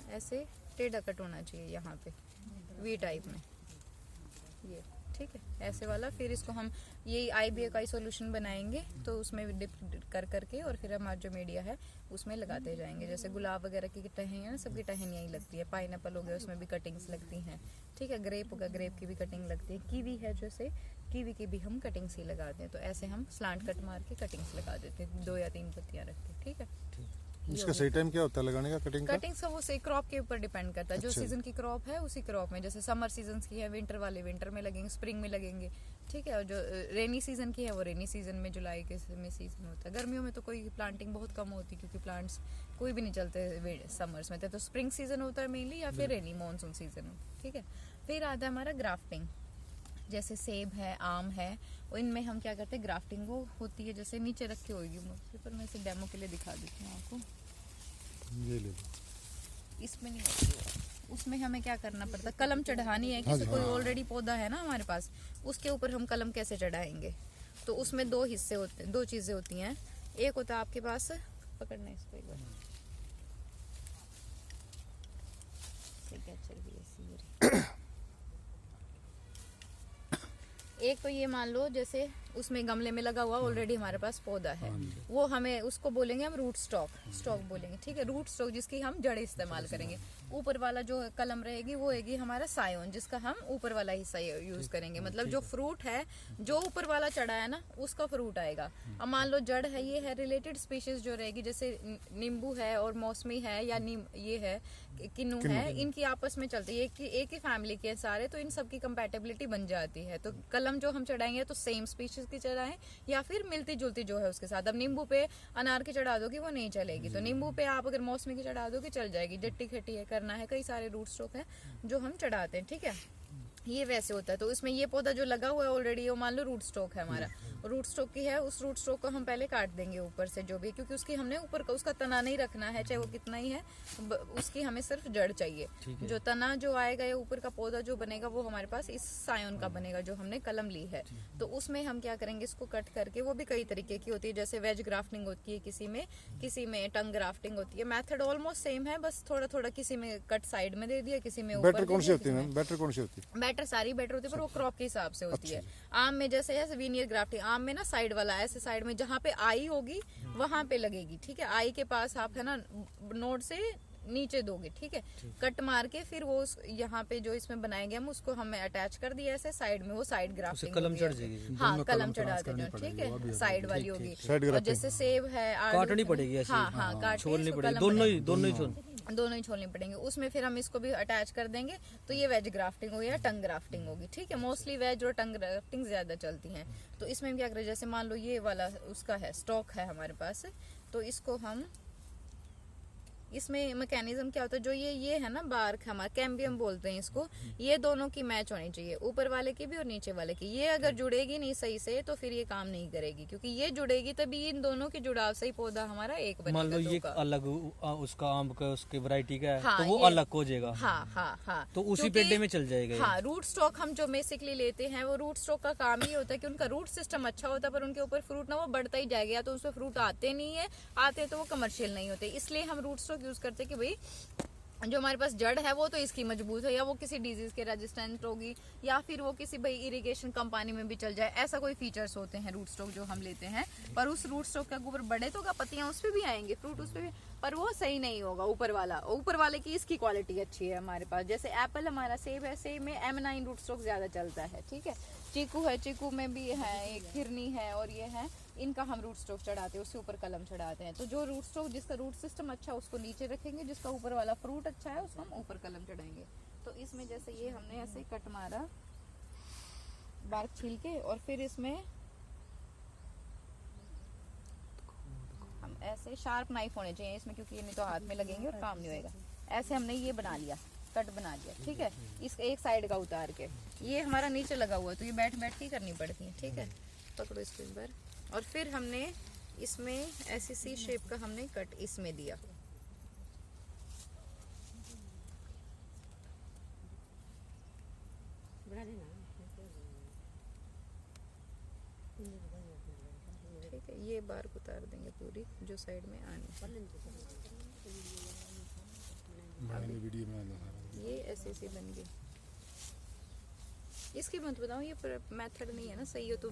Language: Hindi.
ऐसे टेढ़ा कट होना चाहिए यहाँ पे वी टाइप में, ये ठीक है ऐसे वाला। फिर इसको हम यही IBA का ही सोल्यूशन बनाएंगे, तो उसमें डिप कर करके और फिर हमारा जो मीडिया है उसमें लगाते जाएंगे। जैसे गुलाब वगैरह की टहनियाँ है ना, सबकी टहनियाँ ही लगती है। पाइनएप्पल हो गया उसमें भी कटिंग्स लगती हैं, ठीक है। ग्रेप होगा, ग्रेप की भी कटिंग लगती है। कीवी है जैसे, कीवी की भी हम कटिंग्स ही लगाते हैं। तो ऐसे हम स्लांट कट मार के कटिंग्स लगा देते हैं, 2 या 3 पत्तियाँ रख के, ठीक है। इसका सही टाइम क्या होता है लगाने का कटिंग का? कटिंग का वो सही क्रॉप के ऊपर डिपेंड करता है। जो अच्छा। सीजन की क्रॉप है उसी क्रॉप में, जैसे समर सीजन की है, विंटर वाले विंटर में लगेंगे, स्प्रिंग में लगेंगे, ठीक है। और जो रेनी सीजन की है वो रेनी सीजन में, जुलाई के में सीजन होता है। गर्मियों में तो कोई प्लांटिंग बहुत कम होती है, क्योंकि प्लांट्स कोई भी नहीं चलते समर्स में। तो स्प्रिंग सीजन होता है मेनली, या फिर रेनी मानसून सीजन, ठीक है। फिर आता है हमारा ग्राफ्टिंग। जैसे सेब है, आम है, और इनमें हम क्या करते हैं, ग्राफ्टिंग वो होती है जैसे नीचे रखी होगी मुझसे, पर मैं इसे डेमो के लिए दिखा देती हूँ आपको। ये ले लो। इसमें नहीं होती है, उसमें हमें क्या करना पड़ता है, कलम चढ़ानी है। किसी कोई ऑलरेडी पौधा है ना हमारे पास, उसके ऊपर हम कलम कैसे चढ़ाएंगे। तो उसमें 2 हिस्से होते हैं, 2 चीजें होती हैं। एक होता है आपके पास, पकड़ना इसको एक बार, चल रही है। एक तो ये मान लो जैसे उसमें गमले में लगा हुआ ऑलरेडी हमारे पास पौधा है, वो हमें उसको बोलेंगे हम रूट स्टॉक बोलेंगे, ठीक है। रूट स्टॉक जिसकी हम जड़ इस्तेमाल करेंगे। ऊपर वाला जो कलम रहेगी वो रहेगी हमारा सायोन, जिसका हम ऊपर वाला हिस्सा यूज करेंगे। मतलब जो फ्रूट है, जो ऊपर वाला चढ़ा है ना, उसका फ्रूट आएगा। अब मान लो जड़ है, ये है रिलेटेड स्पीशीज जो रहेगी, जैसे नींबू है और मौसमी है, या ये है किन्नू है, इनकी आपस में चलती है, एक ही फैमिली के सारे, तो इन सब की कंपैटिबिलिटी बन जाती है। तो कलम जो हम चढ़ाएंगे तो सेम स्पीशीज की चढ़ाएं, या फिर मिलती जुलती जो है उसके साथ। अब नींबू पे अनार की चढ़ा दोगी वो नहीं चलेगी, तो नींबू पे आप अगर मौसमी की चढ़ा दोगी चल जाएगी। जट्टी खट्टी है करना है, कई सारे रूट स्टॉक है जो हम चढ़ाते हैं, ठीक है। ये वैसे होता है। तो इसमें ये पौधा जो लगा हुआ है ऑलरेडी, वो मान लो रूट स्टॉक है हमारा, रूट स्टॉक की है। उस रूट स्टॉक को हम पहले काट देंगे ऊपर से जो भी, क्योंकि उसकी हमने ऊपर का उसका तना नहीं रखना है, चाहे वो कितना ही है, उसकी हमें सिर्फ जड़ चाहिए। जो तना जो आएगा या ऊपर का पौधा जो बनेगा वो हमारे पास इस सायोन का बनेगा, जो हमने कलम ली है। तो उसमें हम क्या करेंगे, इसको कट करके, वो भी कई तरीके की होती है। जैसे वेज ग्राफ्टिंग होती है किसी में टंग ग्राफ्टिंग होती है। मेथड ऑलमोस्ट सेम है, बस थोड़ा थोड़ा किसी में कट साइड में दे दिया, किसी में ऊपर। बेटर कौन सी होती है? बेटर कौन सी होती है? बेटर सारी बेटर होती है, पर वो क्रॉप के हिसाब से होती है। आम में जैसे है वीनियर ग्राफ्टिंग, आम में ना साइड वाला, ऐसे साइड में जहाँ पे आई होगी वहां पे लगेगी, ठीक है। आई के पास आप है ना नोड से नीचे दोगे, ठीक है। कट मार के फिर वो यहाँ पे जो इसमें बनाएंगे हम, उसको हमें अटैच कर दिया ऐसे साइड में, वो साइड ग्राफ्टिंग कलम चढ़ जाएगी। हाँ, कलम चढ़ा देना, ठीक है, साइड वाली होगी। और जैसे सेब है, काटनी पड़ेगी, हाँ, छोड़नी पड़ेगी, दोनों ही छोड़नी पड़ेंगे। उसमें फिर हम इसको भी अटैच कर देंगे। तो ये वेज ग्राफ्टिंग होगी या टंग ग्राफ्टिंग होगी, ठीक है। मोस्टली वेज और टंग ग्राफ्टिंग ज्यादा चलती हैं। तो इसमें क्या करें, जैसे मान लो ये वाला उसका है, स्टॉक है हमारे पास, तो इसको हम, इसमें मैकेनिज्म क्या होता है, जो ये है ना बार्क, हमारा कैम्बियम बोलते हैं इसको, ये दोनों की मैच होनी चाहिए, ऊपर वाले की भी और नीचे वाले की। ये अगर जुड़ेगी नहीं सही से तो फिर ये काम नहीं करेगी, क्योंकि ये जुड़ेगी तभी इन दोनों की जुड़ाव से ही पौधा हमारा एक बनेगा। मान लो ये अलग उसका आम का, उसके वैरायटी का है, हाँ, तो वो अलग हो जाएगा। हाँ, तो उसी पेड़े में चल जाएगा। हाँ, रूट स्टॉक हम जो बेसिकली लेते हैं, वो रूट स्टॉक का काम ही होता है कि उनका रूट सिस्टम अच्छा होता है, पर उनके ऊपर फ्रूट ना वो बढ़ता ही जाएगा, या तो उसमें फ्रूट आते नहीं है, आते तो वो कमर्शियल नहीं होते। इसलिए हम रूट स्टॉक यूज करते हैं कि भाई जो हमारे पास जड़ है वो तो इसकी मजबूत है, या वो किसी डिजीज के रेजिस्टेंट होगी, या फिर वो किसी भाई इरिगेशन कंपनी में भी चल जाए, ऐसा कोई फीचर्स होते हैं रूट स्टॉक जो हम लेते हैं। पर उस रूट स्टॉक का ऊपर बड़े तो का पत्तियां उस पे भी आएंगे, फ्रूट उस पे भी, पर वो सही नहीं होगा ऊपर वाले की इसकी क्वालिटी अच्छी है हमारे पास। जैसे एप्पल हमारा, सेब है, सेब में M9 रूट स्टॉक ज्यादा चलता है, ठीक है। चीकू है, चीकू में भी है, एक हिरनी है, और ये है, इनका हम रूट स्टॉक चढ़ाते हैं, उसके ऊपर कलम चढ़ाते हैं। तो जो रूट स्टॉक जिसका रूट सिस्टम अच्छा है उसको नीचे रखेंगे, जिसका ऊपर वाला फ्रूट अच्छा है उसको हम ऊपर कलम चढ़ाएंगे। तो इसमें जैसे ये हमने ऐसे कट मारा, बार्क छील के, और फिर इसमें हम ऐसे शार्प नाइफ होने चाहिए इसमें, क्योंकि ये नहीं तो हाथ में लगेंगे और काम नहीं होएगा। ऐसे हमने ये बना लिया, कट बना लिया, ठीक है। इस एक साइड का उतार के, ये हमारा नीचे लगा हुआ है तो ये बैठ के करनी पड़ती है, ठीक है। पकड़ो इसको एक बार, और फिर हमने इसमें ऐसी सी शेप का हमने कट इसमें दिया, ठीक है। ये बार उतार देंगे पूरी जो साइड में आनी, मैंने वीडियो बना लो सारा। ये ऐसे ऐसे बन गई। इसकी मत बताओ, ये मेथड नहीं है ना सही हो तो